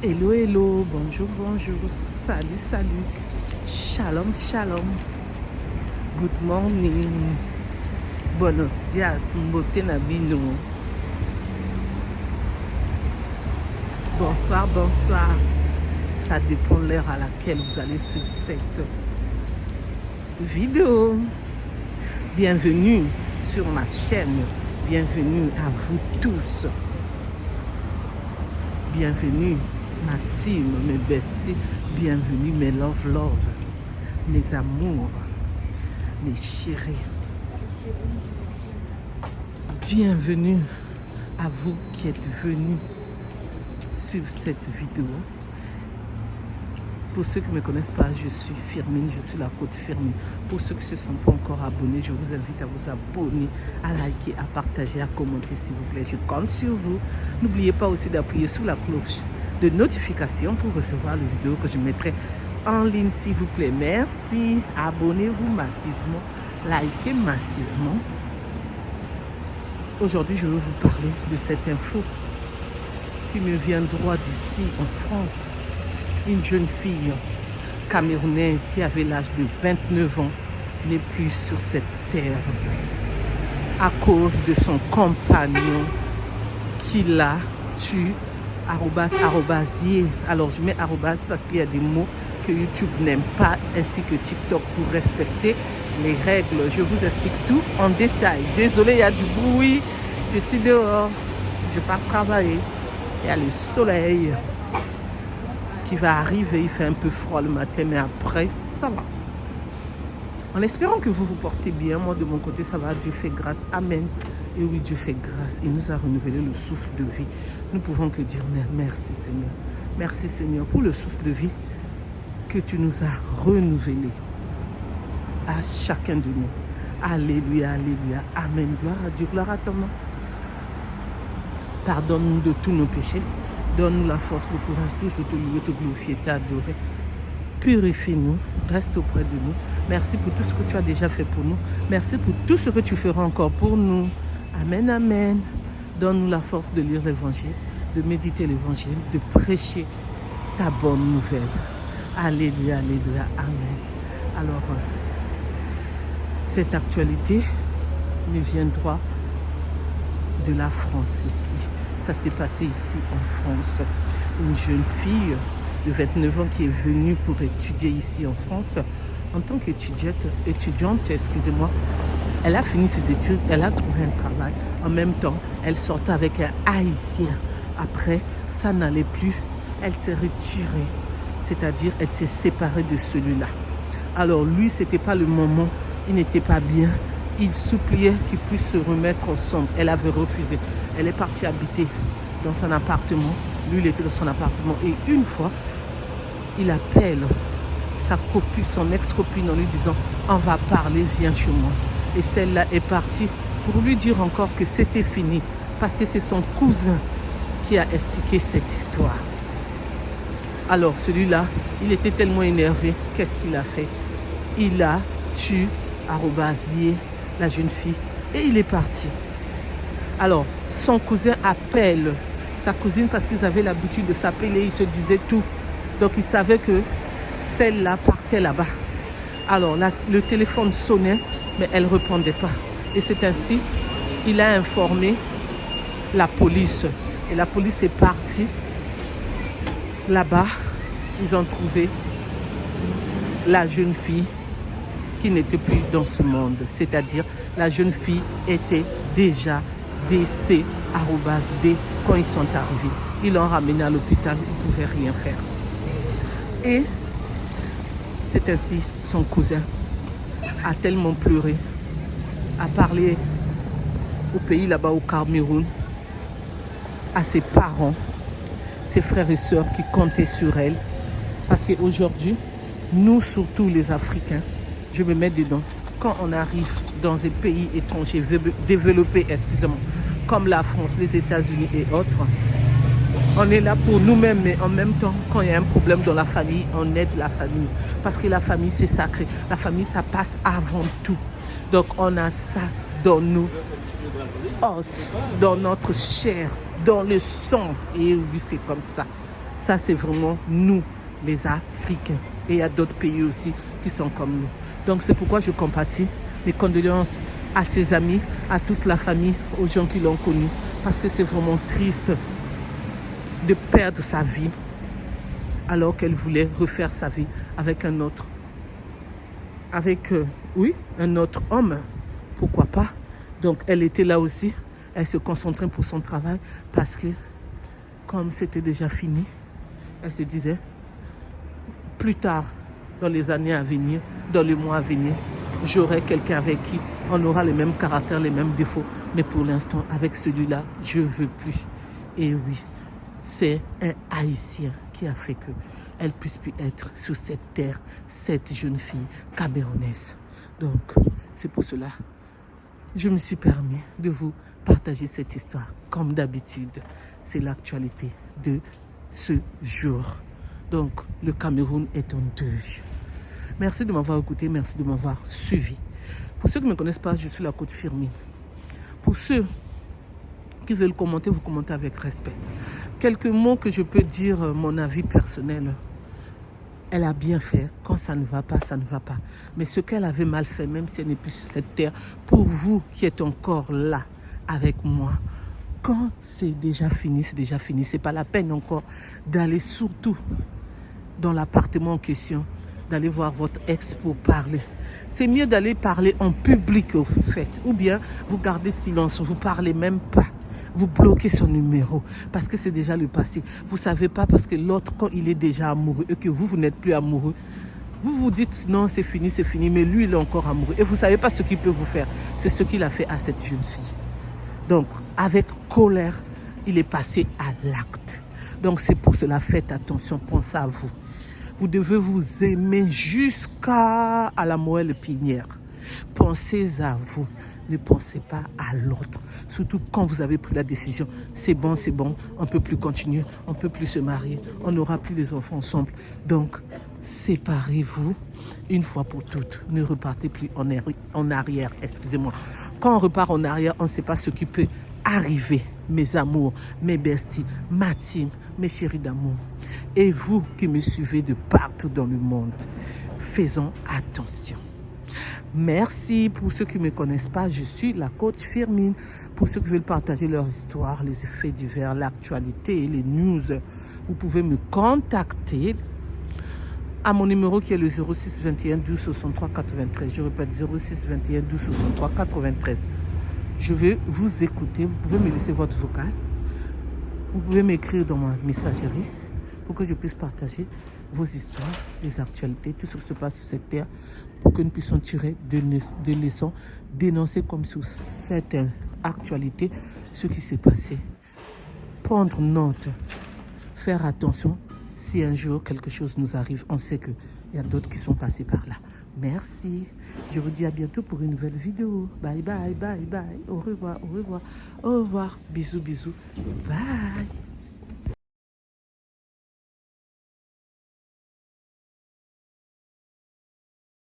Hello, hello, bonjour, bonjour, salut, salut, shalom, shalom, good morning, buenos dias, mbote na bino. Bonsoir, bonsoir, ça dépend de l'heure à laquelle vous allez suivre cette vidéo. Bienvenue sur ma chaîne, bienvenue à vous tous, bienvenue ma team, mes besties, bienvenue mes love, mes amours, mes chéris. Bienvenue à vous qui êtes venus suivre cette vidéo. Pour ceux qui ne me connaissent pas, je suis Firmine, je suis la Côte Firmine. Pour ceux qui ne se sont pas encore abonnés, je vous invite à vous abonner, à liker, à partager, à commenter s'il vous plaît. Je compte sur vous. N'oubliez pas aussi d'appuyer sur la cloche de notification pour recevoir les vidéos que je mettrai en ligne s'il vous plaît. Merci. Abonnez-vous massivement, likez massivement. Aujourd'hui, je vais vous parler de cette info qui me vient droit d'ici en France. Une jeune fille camerounaise qui avait l'âge de 29 ans n'est plus sur cette terre à cause de son compagnon qui la tue. Arrobasier. Alors je mets arrobas parce qu'il y a des mots que YouTube n'aime pas ainsi que TikTok pour respecter les règles. Je vous explique tout en détail. Désolé, il y a du bruit. Je suis dehors. Je pars travailler. Il y a le soleil qui va arriver, il fait un peu froid le matin, mais après, ça va. En espérant que vous vous portez bien, moi de mon côté, ça va, Dieu fait grâce, amen. Et oui, Dieu fait grâce, il nous a renouvelé le souffle de vie. Nous pouvons que dire merci Seigneur. Merci Seigneur pour le souffle de vie que tu nous as renouvelé à chacun de nous. Alléluia, alléluia, amen. Gloire à Dieu, gloire à ton nom. Pardonne-nous de tous nos péchés. Donne-nous la force, le courage, toujours te louer, te glorifier, t'adorer. Purifie-nous, reste auprès de nous. Merci pour tout ce que tu as déjà fait pour nous. Merci pour tout ce que tu feras encore pour nous. Amen, amen. Donne-nous la force de lire l'évangile, de méditer l'évangile, de prêcher ta bonne nouvelle. Alléluia, alléluia, amen. Alors, cette actualité me vient droit de la France ici. Ça s'est passé ici en France. Une jeune fille de 29 ans qui est venue pour étudier ici en France. En tant qu'étudiante, excusez-moi, elle a fini ses études, elle a trouvé un travail. En même temps, elle sortait avec un Haïtien. Après, ça n'allait plus. Elle s'est retirée. C'est-à-dire, elle s'est séparée de celui-là. Alors lui, ce n'était pas le moment. Il n'était pas bien. Il suppliait qu'il puisse se remettre ensemble. Elle avait refusé. Elle est partie habiter dans son appartement. Lui, il était dans son appartement. Et une fois, il appelle sa copine, son ex-copine en lui disant « On va parler, viens chez moi ». Et celle-là est partie pour lui dire encore que c'était fini. Parce que c'est son cousin qui a expliqué cette histoire. Alors celui-là, il était tellement énervé. Qu'est-ce qu'il a fait? Il a tué arrobasier la jeune fille et il est parti. Alors son cousin appelle sa cousine parce qu'ils avaient l'habitude de s'appeler, ils se disaient tout. Donc il savait que celle-là partait là-bas. Alors là, le téléphone sonnait mais elle ne répondait pas. Et c'est ainsi il a informé la police. Et la police est partie là-bas. Ils ont trouvé la jeune fille qui n'était plus dans ce monde. C'est-à-dire, la jeune fille était déjà décédée, @ quand ils sont arrivés. Ils l'ont ramenée à l'hôpital, ils ne pouvaient rien faire. Et c'est ainsi, son cousin a tellement pleuré, a parlé au pays là-bas, au Cameroun, à ses parents, ses frères et sœurs qui comptaient sur elle. Parce qu'aujourd'hui, nous, surtout les Africains, je me mets dedans. Quand on arrive dans des pays étrangers développés, excusez-moi, comme la France, les États-Unis et autres, on est là pour nous-mêmes, mais en même temps, quand il y a un problème dans la famille, on aide la famille. Parce que la famille, c'est sacré. La famille, ça passe avant tout. Donc, on a ça dans nos os, dans notre chair, dans le sang. Et oui, c'est comme ça. Ça, c'est vraiment nous, les Africains. Et il y a d'autres pays aussi qui sont comme nous. Donc, c'est pourquoi je compatis. Mes condoléances à ses amis, à toute la famille, aux gens qui l'ont connu. Parce que c'est vraiment triste de perdre sa vie alors qu'elle voulait refaire sa vie avec un autre. Avec, oui, un autre homme. Pourquoi pas? Donc, elle était là aussi. Elle se concentrait pour son travail parce que, comme c'était déjà fini, elle se disait, plus tard, dans les années à venir, dans les mois à venir, j'aurai quelqu'un avec qui on aura les mêmes caractères, les mêmes défauts. Mais pour l'instant, avec celui-là, je ne veux plus. Et oui, c'est un Haïtien qui a fait qu'elle puisse plus être sur cette terre, cette jeune fille camerounaise. Donc, c'est pour cela je me suis permis de vous partager cette histoire. Comme d'habitude, c'est l'actualité de ce jour. Donc, le Cameroun est en deuil. Merci de m'avoir écouté, merci de m'avoir suivi. Pour ceux qui ne me connaissent pas, je suis la coach Firmin. Pour ceux qui veulent commenter, vous commentez avec respect. Quelques mots que je peux dire, mon avis personnel. Elle a bien fait. Quand ça ne va pas, ça ne va pas. Mais ce qu'elle avait mal fait, même si elle n'est plus sur cette terre, pour vous qui êtes encore là avec moi, quand c'est déjà fini, c'est déjà fini. Ce n'est pas la peine encore d'aller surtout dans l'appartement en question, d'aller voir votre ex pour parler. C'est mieux d'aller parler en public au fait. Ou bien vous gardez silence, vous ne parlez même pas. Vous bloquez son numéro parce que c'est déjà le passé. Vous ne savez pas parce que l'autre, quand il est déjà amoureux et que vous n'êtes plus amoureux, vous vous dites non, c'est fini, mais lui, il est encore amoureux. Et vous ne savez pas ce qu'il peut vous faire. C'est ce qu'il a fait à cette jeune fille. Donc, avec colère, il est passé à l'acte. Donc, c'est pour cela, faites attention, pensez à vous. Vous devez vous aimer jusqu'à la moelle épinière. Pensez à vous. Ne pensez pas à l'autre. Surtout quand vous avez pris la décision. C'est bon, on ne peut plus continuer, on ne peut plus se marier, on n'aura plus les enfants ensemble. Donc, séparez-vous une fois pour toutes. Ne repartez plus en arrière, excusez-moi. Quand on repart en arrière, on ne sait pas ce qui peut arriver. Mes amours, mes besties, ma team, mes chéris d'amour. Et vous qui me suivez de partout dans le monde, faisons attention. Merci. Pour ceux qui ne me connaissent pas, je suis la coach Firmin. Pour ceux qui veulent partager leur histoire, les effets divers, l'actualité, les news, vous pouvez me contacter à mon numéro qui est le 06 21 12 63 93. Je répète, 06 21 12 63 93. Je vais vous écouter. Vous pouvez me laisser votre vocal. Vous pouvez m'écrire dans ma messagerie pour que je puisse partager vos histoires, les actualités, tout ce qui se passe sur cette terre, pour que nous puissions tirer des leçons, dénoncer comme sur cette actualité ce qui s'est passé. Prendre note, faire attention. Si un jour quelque chose nous arrive, on sait qu'il y a d'autres qui sont passés par là. Merci. Je vous dis à bientôt pour une nouvelle vidéo. Bye, bye, bye, bye. Au revoir, au revoir, au revoir. Bisous, bisous. Bye.